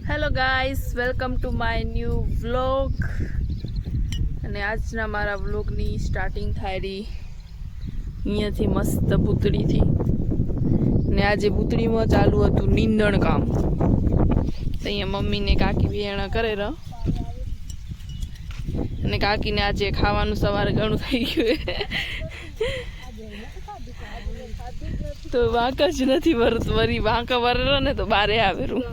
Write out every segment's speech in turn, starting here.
Hello guys, welcome to my new vlog. અને આજના મારા વ્લોગની સ્ટાર્ટિંગ થાય રહી અહીંયાથી મસ્ત પૂતળીથી. ને આજે પૂતળીમાં ચાલુ હતું નીંદણ કામ. તો અહીંયા મમ્મીને કાકી વિયાણા કરે રહ. અને કાકીને આજે ખાવાનું સવારે ઘણું થઈ ગયું. તો વાંક જ નથી વરત વરી વાંક વરરો ને તો બારે આવેરું.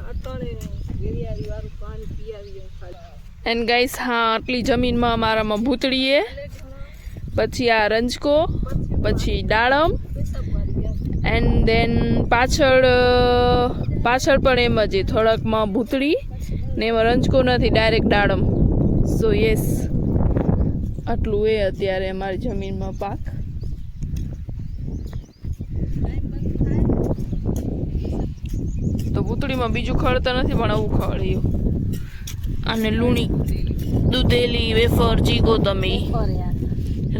એન્ડ ગાઈસ, હા, આટલી જમીનમાં અમારામાં ભૂતળીએ, પછી આ રંજકો, પછી દાડમ, એન્ડ દેન પાછળ પણ એમ જ થોડાકમાં ભૂતળી ને એમાં રંજકો નથી, ડાયરેક્ટ દાડમ. સો યસ, આટલું એ અત્યારે અમારી જમીનમાં પાક. તો ભૂતળીમાં બીજું ખળતા નથી, પણ આવું ખળ્યું. અને લૂણી, દૂધેલી, વેફર, ચીગો તમે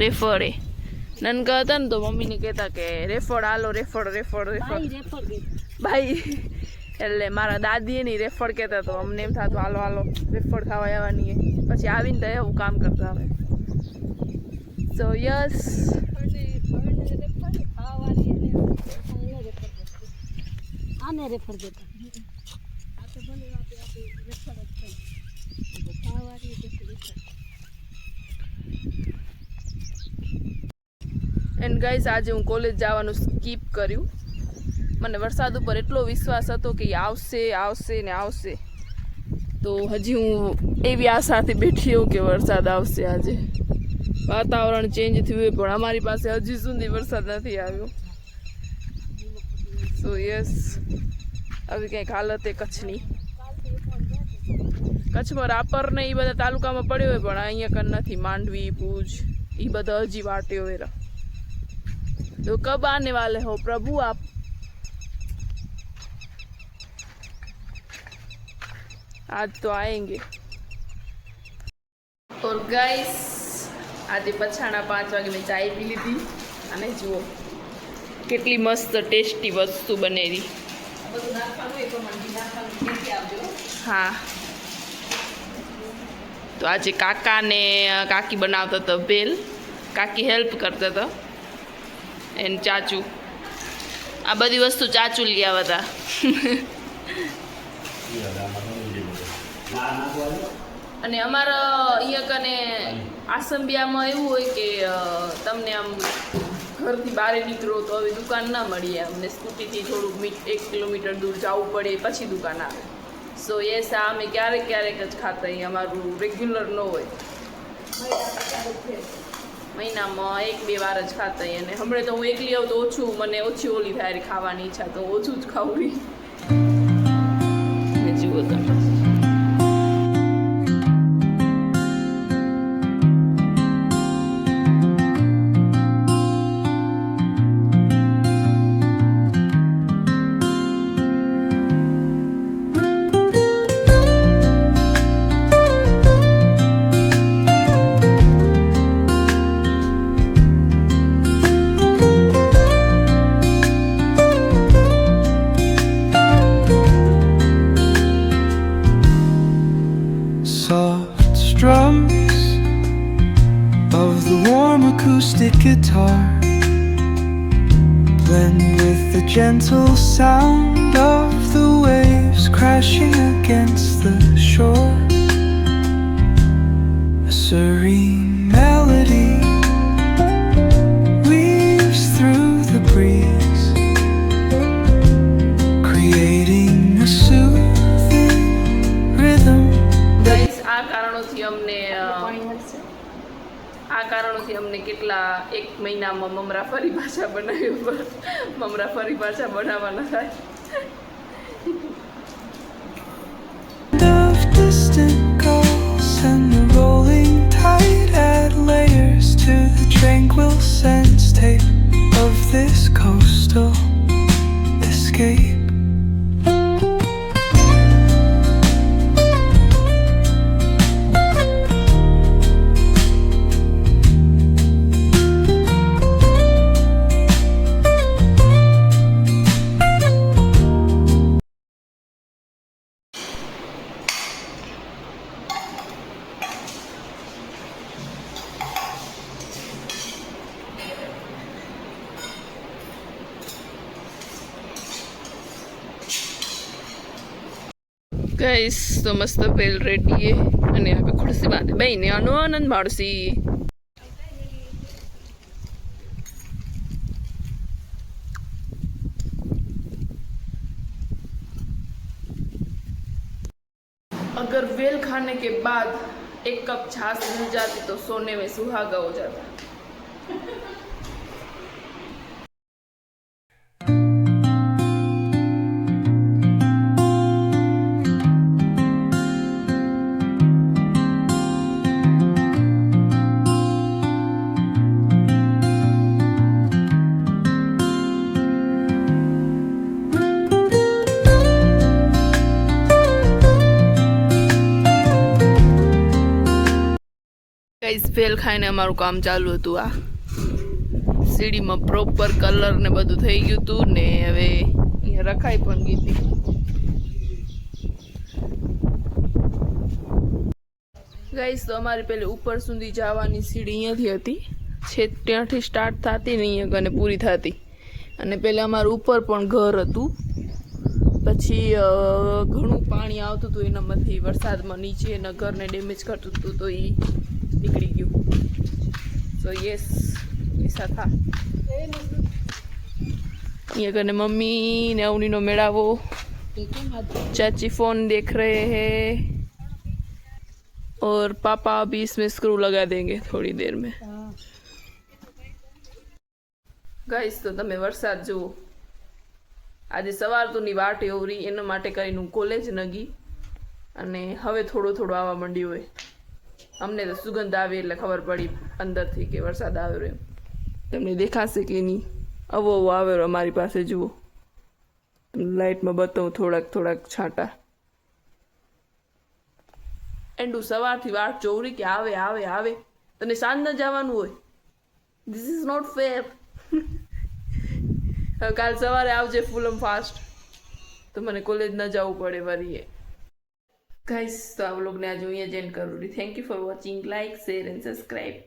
રેફરે નનકા હતા ને તો મમ્મીને કહેતા કે રેફળ હાલો, રેફળ ભાઈ. એટલે મારા દાદીએ નહીં રેફળ કહેતા, તો અમને એમ થતું હાલો હાલો રેફળ ખાવા આવવાની. પછી આવીને તો એવું કામ કરતા હવે. સો યસ, એન્ડ ગાઈસ, આજે હું કોલેજ જવાનું સ્કીપ કર્યું. મને વરસાદ ઉપર એટલો વિશ્વાસ હતો કે આવશે આવશે ને આવશે. તો હજી હું એવી આશાથી બેઠી હોઉં કે વરસાદ આવશે. આજે વાતાવરણ ચેન્જ થયું પણ અમારી પાસે હજી સુધી વરસાદ નથી આવ્યો. સો યસ, આવી કંઈક હાલત એ કચ્છની. કચ્છમાં રાપર ને એ બધા તાલુકામાં પડ્યો હોય, પણ અહીંયા કન નથી. માંડવી, ભુજ એ બધા હજી વાટે હોય. तो कब आने वाले हो प्रभु आप? आज तो आएंगे. और गाइस, आज पछाड़ा 5 वागे में चाय पी लीधी. અને જુઓ કેટલી મસ્ત ટેસ્ટી વસ્તુ બનેલી. હા, તો આજે કાકા ને કાકી બનાવતા હતા ભેલ. કાકી હેલ્પ કરતા હતા. એન્ડ ચાચુ, આ બધી વસ્તુ ચાચુ લઈ આવ્યા હતા. અને અમારા અહીંયા કને આસંબિયામાં એવું હોય કે તમને આમ ઘરથી બહાર નીકળો તો હવે દુકાન ના મળી. અમને સ્કૂટીથી થોડુંક 1 કિલોમીટર દૂર જવું પડે પછી દુકાન આવે. સો યસ, આ અમે ક્યારેક ક્યારેક જ ખાતા. અહીં અમારું રેગ્યુલર ન હોય. મહિનામાં 1-2 વાર જ ખાતા. અને હમણાં તો હું એકલી આવું તો ઓછું, મને ઓછી ઓલી થાય ખાવાની ઈચ્છા, તો ઓછું જ ખાવું. જુઓ તમે, drums of the warm acoustic guitar blend with the gentle sound of the waves crashing against the shore. A serene melody weaves through the breeze, creating a soothing rhythm. આ કારણોથી અમને કેટલા 1 મહિનામાં મમરા ફરી પાછા બનાવ્યો. મમરા ફરી પાછા બનાવવાના થાય. Of distant gulls and the rolling tide add layers to the tranquil sense tape of this coastal escape. Guys તો મસ્ત વેલ રેડી અને હવે ખુરશી બાંધે બેને આનો આનંદ માણસી. अगर वेल खाने के बाद 1 कप छाछ मिल जाती तो सोने में सुहागा हो जाता. ગાઈસ વેલ ખાઈને અમારું કામ ચાલુ હતું. આ સીડીમાં પ્રોપર કલર ને બધું થઈ ગયું હતું ને હવે અહીંયા રખાઈ પણ ગઈ હતી. ગાઈસ તો અમારી પેલી ઉપર સુધી જવાની સીડી અહીંયાથી હતી, છે ત્યાંથી સ્ટાર્ટ થતી ને અહીંયા કને પૂરી થતી. અને પહેલાં અમારું ઉપર પણ ઘર હતું, પછી ઘણું પાણી આવતું હતું એનામાંથી વરસાદમાં નીચે એના ઘરને ડેમેજ કરતું હતું તો એ નીકળી ગયું. સો યસ ऐसा था. ये करने मम्मी ने अवनी नो मेड़ावो, चाची फोन देख रहे हैं और पापा अभी इसमें स्क्रू लगा देंगे थोड़ी देर में. गाइस तो તમે વરસાદ જુઓ. આજે સવાર તો ની વાટ એવરી એના માટે કરીને હું કોલેજ નગી અને હવે થોડો થોડો આવવા માંડ્યો હોય. અમને તો સુગંધ આવી એટલે ખબર પડી અંદરથી કે વરસાદ આવ્યો એમ. તમને દેખાશે કે નહીં? અવો આવ્યો અમારી પાસે જુઓ. લાઇટમાં બતાવું થોડાક છાંટા. એન્ડ હું સવારથી વાટ જોઉં કે આવે આવે આવે. તને સાંજના જવાનું હોય. This is not fair. હવે કાલ સવારે આવજે ફૂલમ ફાસ્ટ તો મને કોલેજ ન જવું પડે વરીએ. ગાઈસ તો આ વ્લોગને આજે અહીંયા જ એન્ડ કરું. Thank you for watching. Like, share and subscribe.